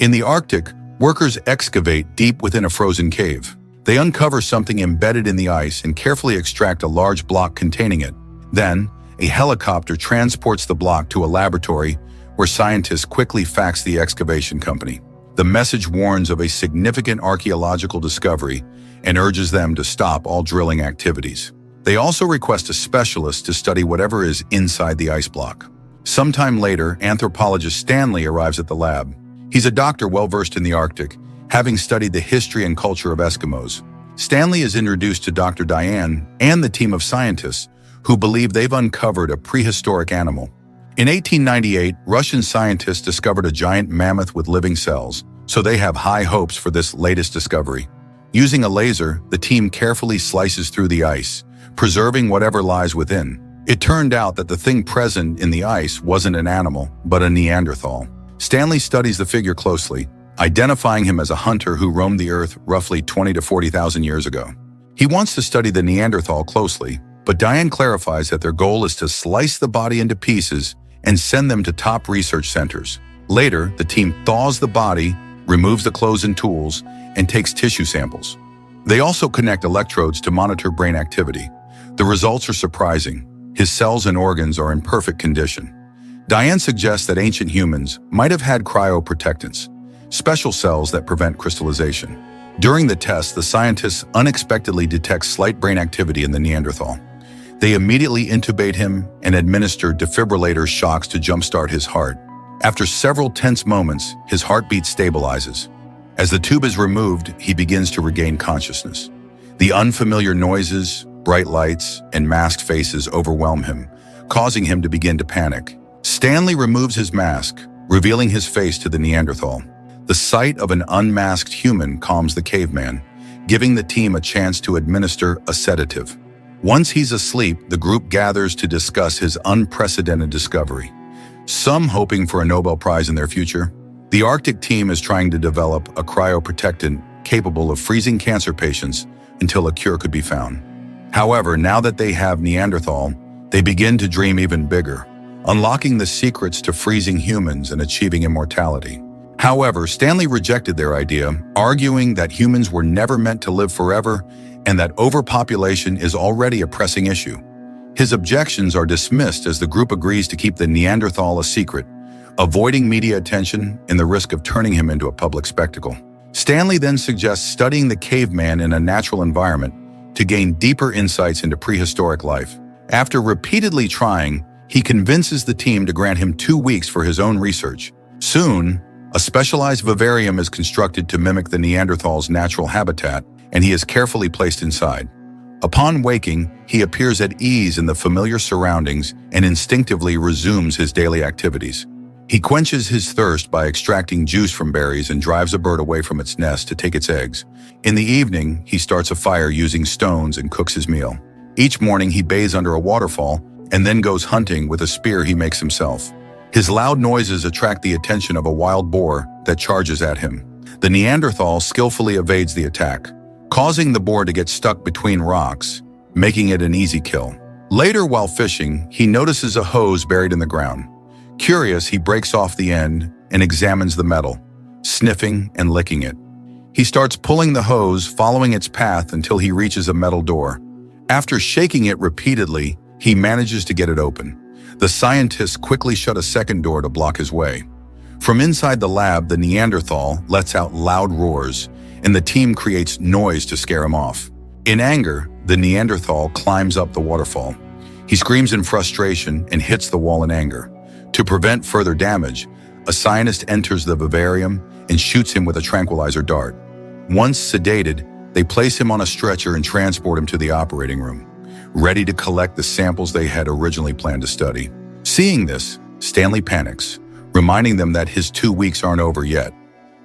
In the Arctic, workers excavate deep within a frozen cave. They uncover something embedded in the ice and carefully extract a large block containing it. Then, a helicopter transports the block to a laboratory where scientists quickly fax the excavation company. The message warns of a significant archaeological discovery and urges them to stop all drilling activities. They also request a specialist to study whatever is inside the ice block. Sometime later, anthropologist Stanley arrives at the lab. He's a doctor well-versed in the Arctic, having studied the history and culture of Eskimos. Stanley is introduced to Dr. Diane and the team of scientists who believe they've uncovered a prehistoric animal. In 1898, Russian scientists discovered a giant mammoth with living cells, so they have high hopes for this latest discovery. Using a laser, the team carefully slices through the ice, preserving whatever lies within. It turned out that the thing present in the ice wasn't an animal, but a Neanderthal. Stanley studies the figure closely, identifying him as a hunter who roamed the Earth roughly 20 to 40,000 years ago. He wants to study the Neanderthal closely, but Diane clarifies that their goal is to slice the body into pieces and send them to top research centers. Later, the team thaws the body, removes the clothes and tools, and takes tissue samples. They also connect electrodes to monitor brain activity. The results are surprising. His cells and organs are in perfect condition. Diane suggests that ancient humans might have had cryoprotectants, special cells that prevent crystallization. During the test, the scientists unexpectedly detect slight brain activity in the Neanderthal. They immediately intubate him and administer defibrillator shocks to jumpstart his heart. After several tense moments, his heartbeat stabilizes. As the tube is removed, he begins to regain consciousness. The unfamiliar noises, bright lights, and masked faces overwhelm him, causing him to begin to panic. Stanley removes his mask, revealing his face to the Neanderthal. The sight of an unmasked human calms the caveman, giving the team a chance to administer a sedative. Once he's asleep, the group gathers to discuss his unprecedented discovery, some hoping for a Nobel Prize in their future. The Arctic team is trying to develop a cryoprotectant capable of freezing cancer patients until a cure could be found. However, now that they have Neanderthal, they begin to dream even bigger, unlocking the secrets to freezing humans and achieving immortality. However, Stanley rejected their idea, arguing that humans were never meant to live forever and that overpopulation is already a pressing issue. His objections are dismissed as the group agrees to keep the Neanderthal a secret, avoiding media attention and the risk of turning him into a public spectacle. Stanley then suggests studying the caveman in a natural environment to gain deeper insights into prehistoric life. After repeatedly trying, he convinces the team to grant him 2 weeks for his own research. Soon, a specialized vivarium is constructed to mimic the Neanderthal's natural habitat, and he is carefully placed inside. Upon waking, he appears at ease in the familiar surroundings and instinctively resumes his daily activities. He quenches his thirst by extracting juice from berries and drives a bird away from its nest to take its eggs. In the evening, he starts a fire using stones and cooks his meal. Each morning, he bathes under a waterfall and then goes hunting with a spear he makes himself. His loud noises attract the attention of a wild boar that charges at him. The Neanderthal skillfully evades the attack, causing the boar to get stuck between rocks, making it an easy kill. Later, while fishing, he notices a hose buried in the ground. Curious, he breaks off the end and examines the metal, sniffing and licking it. He starts pulling the hose, following its path until he reaches a metal door. After shaking it repeatedly, he manages to get it open. The scientists quickly shut a second door to block his way. From inside the lab, the Neanderthal lets out loud roars, and the team creates noise to scare him off. In anger, the Neanderthal climbs up the waterfall. He screams in frustration and hits the wall in anger. To prevent further damage, a scientist enters the vivarium and shoots him with a tranquilizer dart. Once sedated, they place him on a stretcher and transport him to the operating room, ready to collect the samples they had originally planned to study. Seeing this, Stanley panics, reminding them that his 2 weeks aren't over yet.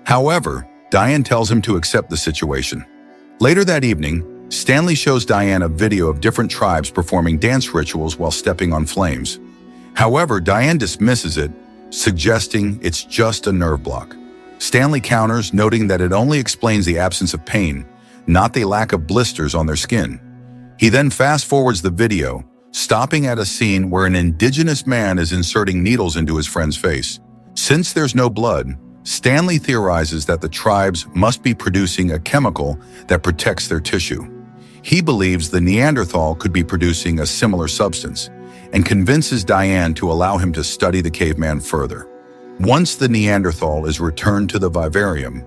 However, Diane tells him to accept the situation. Later that evening, Stanley shows Diane a video of different tribes performing dance rituals while stepping on flames. However, Diane dismisses it, suggesting it's just a nerve block. Stanley counters, noting that it only explains the absence of pain, not the lack of blisters on their skin. He then fast-forwards the video, stopping at a scene where an indigenous man is inserting needles into his friend's face. Since there's no blood, Stanley theorizes that the tribes must be producing a chemical that protects their tissue. He believes the Neanderthal could be producing a similar substance and convinces Diane to allow him to study the caveman further. Once the Neanderthal is returned to the vivarium,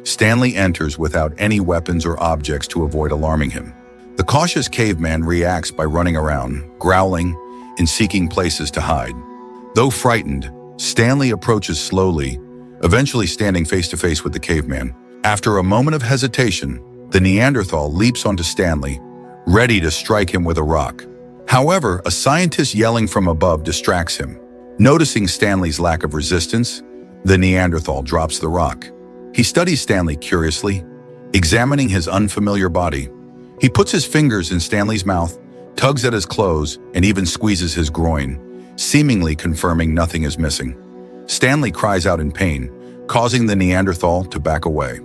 Stanley enters without any weapons or objects to avoid alarming him. The cautious caveman reacts by running around, growling, and seeking places to hide. Though frightened, Stanley approaches slowly, eventually standing face to face with the caveman. After a moment of hesitation, the Neanderthal leaps onto Stanley, ready to strike him with a rock. However, a scientist yelling from above distracts him. Noticing Stanley's lack of resistance, the Neanderthal drops the rock. He studies Stanley curiously, examining his unfamiliar body. He puts his fingers in Stanley's mouth, tugs at his clothes, and even squeezes his groin, seemingly confirming nothing is missing. Stanley cries out in pain, causing the Neanderthal to back away.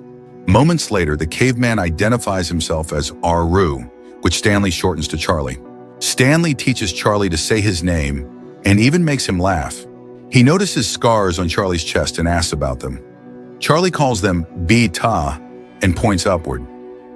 Moments later, the caveman identifies himself as Aru, which Stanley shortens to Charlie. Stanley teaches Charlie to say his name and even makes him laugh. He notices scars on Charlie's chest and asks about them. Charlie calls them "beta" and points upward.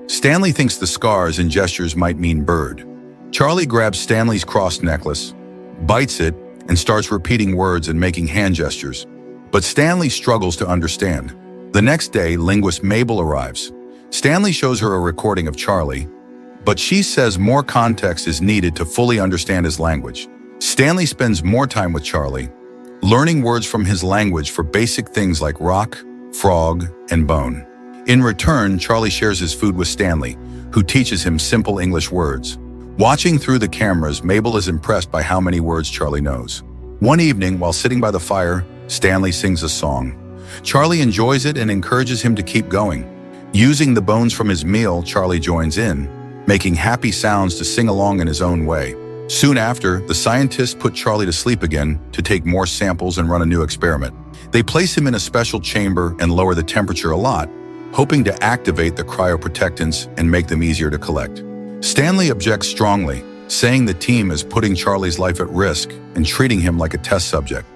Stanley thinks the scars and gestures might mean bird. Charlie grabs Stanley's cross necklace, bites it, and starts repeating words and making hand gestures. But Stanley struggles to understand. The next day, linguist Mabel arrives. Stanley shows her a recording of Charlie, but she says more context is needed to fully understand his language. Stanley spends more time with Charlie, learning words from his language for basic things like rock, frog, and bone. In return, Charlie shares his food with Stanley, who teaches him simple English words. Watching through the cameras, Mabel is impressed by how many words Charlie knows. One evening, while sitting by the fire, Stanley sings a song. Charlie enjoys it and encourages him to keep going. Using the bones from his meal, Charlie joins in, making happy sounds to sing along in his own way. Soon after, the scientists put Charlie to sleep again to take more samples and run a new experiment. They place him in a special chamber and lower the temperature a lot, hoping to activate the cryoprotectants and make them easier to collect. Stanley objects strongly, saying the team is putting Charlie's life at risk and treating him like a test subject.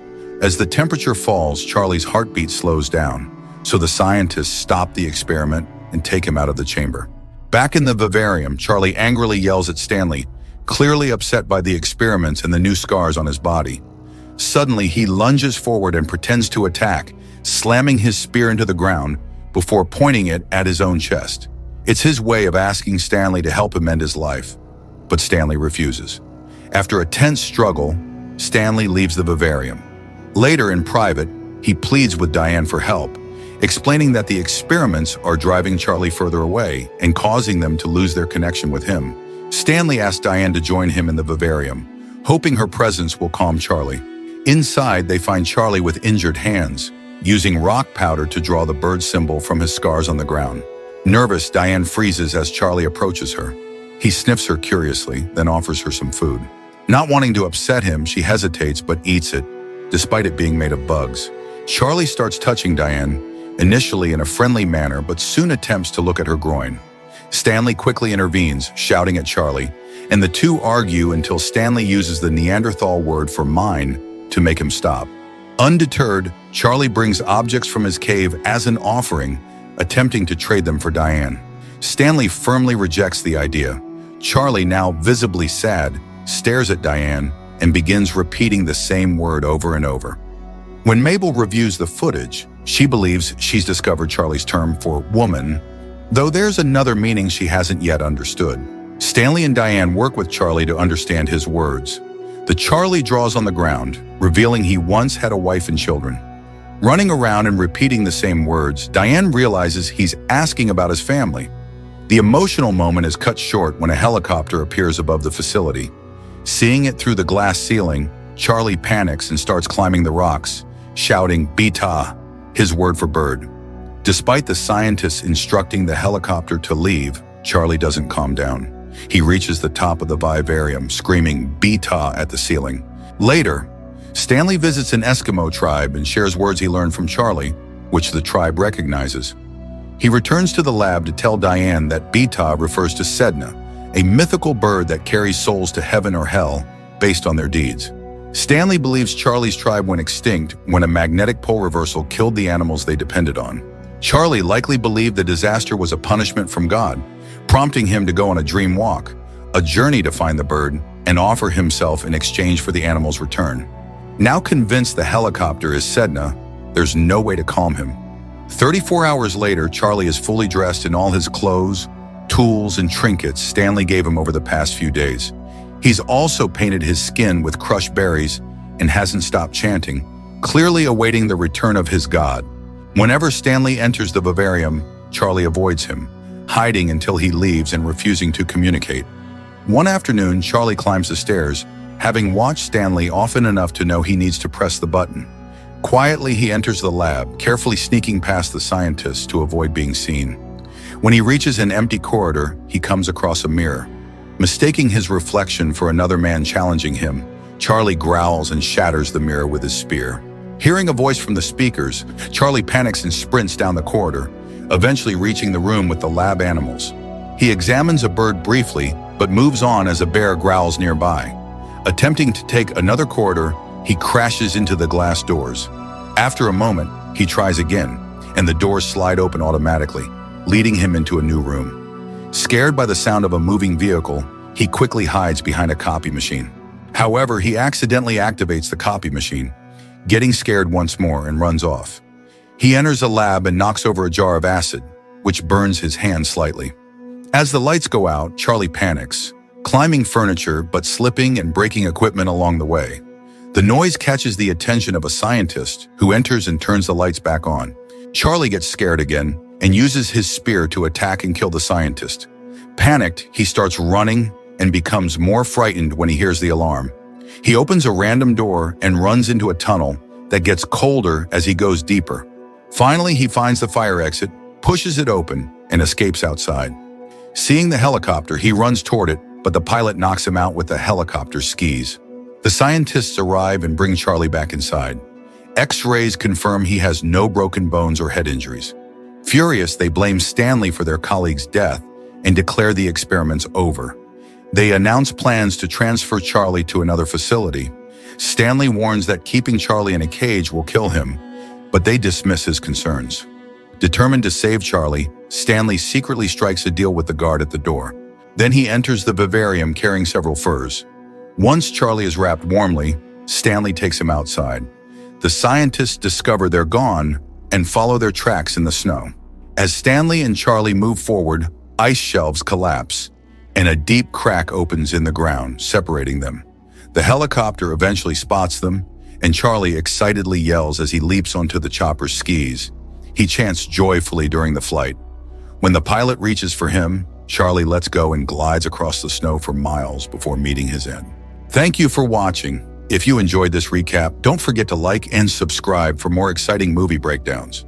As the temperature falls, Charlie's heartbeat slows down, so the scientists stop the experiment and take him out of the chamber. Back in the vivarium, Charlie angrily yells at Stanley, clearly upset by the experiments and the new scars on his body. Suddenly, he lunges forward and pretends to attack, slamming his spear into the ground before pointing it at his own chest. It's his way of asking Stanley to help him end his life, but Stanley refuses. After a tense struggle, Stanley leaves the vivarium. Later, in private, he pleads with Diane for help, explaining that the experiments are driving Charlie further away and causing them to lose their connection with him. Stanley asks Diane to join him in the vivarium, hoping her presence will calm Charlie. Inside, they find Charlie with injured hands, using rock powder to draw the bird symbol from his scars on the ground. Nervous, Diane freezes as Charlie approaches her. He sniffs her curiously, then offers her some food. Not wanting to upset him, she hesitates but eats it, despite it being made of bugs. Charlie starts touching Diane, initially in a friendly manner, but soon attempts to look at her groin. Stanley quickly intervenes, shouting at Charlie, and the two argue until Stanley uses the Neanderthal word for mine to make him stop. Undeterred, Charlie brings objects from his cave as an offering, attempting to trade them for Diane. Stanley firmly rejects the idea. Charlie, now visibly sad, stares at Diane and begins repeating the same word over and over. When Mabel reviews the footage, she believes she's discovered Charlie's term for woman, though there's another meaning she hasn't yet understood. Stanley and Diane work with Charlie to understand his words. The Charlie draws on the ground, revealing he once had a wife and children. Running around and repeating the same words, Diane realizes he's asking about his family. The emotional moment is cut short when a helicopter appears above the facility. Seeing it through the glass ceiling, Charlie panics and starts climbing the rocks, shouting "beta," his word for bird. Despite the scientists instructing the helicopter to leave, Charlie doesn't calm down. He reaches the top of the vivarium, screaming "beta" at the ceiling. Later, Stanley visits an Eskimo tribe and shares words he learned from Charlie, which the tribe recognizes. He returns to the lab to tell Diane that beta refers to Sedna, a mythical bird that carries souls to heaven or hell based on their deeds. Stanley believes Charlie's tribe went extinct when a magnetic pole reversal killed the animals they depended on. Charlie likely believed the disaster was a punishment from God, prompting him to go on a dream walk, a journey to find the bird, and offer himself in exchange for the animal's return. Now convinced the helicopter is Sedna, there's no way to calm him. 34 hours later, Charlie is fully dressed in all his clothes, tools, and trinkets Stanley gave him over the past few days. He's also painted his skin with crushed berries and hasn't stopped chanting, clearly awaiting the return of his god. Whenever Stanley enters the vivarium, Charlie avoids him, hiding until he leaves and refusing to communicate. One afternoon, Charlie climbs the stairs, having watched Stanley often enough to know he needs to press the button. Quietly, he enters the lab, carefully sneaking past the scientists to avoid being seen. When he reaches an empty corridor, he comes across a mirror. Mistaking his reflection for another man challenging him, Charlie growls and shatters the mirror with his spear. Hearing a voice from the speakers, Charlie panics and sprints down the corridor, eventually reaching the room with the lab animals. He examines a bird briefly, but moves on as a bear growls nearby. Attempting to take another corridor, he crashes into the glass doors. After a moment, he tries again, and the doors slide open automatically, leading him into a new room. Scared by the sound of a moving vehicle, he quickly hides behind a copy machine. However, he accidentally activates the copy machine, getting scared once more and runs off. He enters a lab and knocks over a jar of acid, which burns his hand slightly. As the lights go out, Charlie panics, climbing furniture but slipping and breaking equipment along the way. The noise catches the attention of a scientist who enters and turns the lights back on. Charlie gets scared again and uses his spear to attack and kill the scientist. Panicked, he starts running and becomes more frightened when he hears the alarm. He opens a random door and runs into a tunnel that gets colder as he goes deeper. Finally, he finds the fire exit, pushes it open, and escapes outside. Seeing the helicopter, he runs toward it, but the pilot knocks him out with the helicopter's skis. The scientists arrive and bring Charlie back inside. X-rays confirm he has no broken bones or head injuries. Furious, they blame Stanley for their colleague's death and declare the experiments over. They announce plans to transfer Charlie to another facility. Stanley warns that keeping Charlie in a cage will kill him, but they dismiss his concerns. Determined to save Charlie, Stanley secretly strikes a deal with the guard at the door. Then he enters the vivarium carrying several furs. Once Charlie is wrapped warmly, Stanley takes him outside. The scientists discover they're gone and follow their tracks in the snow. As Stanley and Charlie move forward, ice shelves collapse, and a deep crack opens in the ground, separating them. The helicopter eventually spots them, and Charlie excitedly yells as he leaps onto the chopper's skis. He chants joyfully during the flight. When the pilot reaches for him, Charlie lets go and glides across the snow for miles before meeting his end. Thank you for watching. If you enjoyed this recap, don't forget to like and subscribe for more exciting movie breakdowns.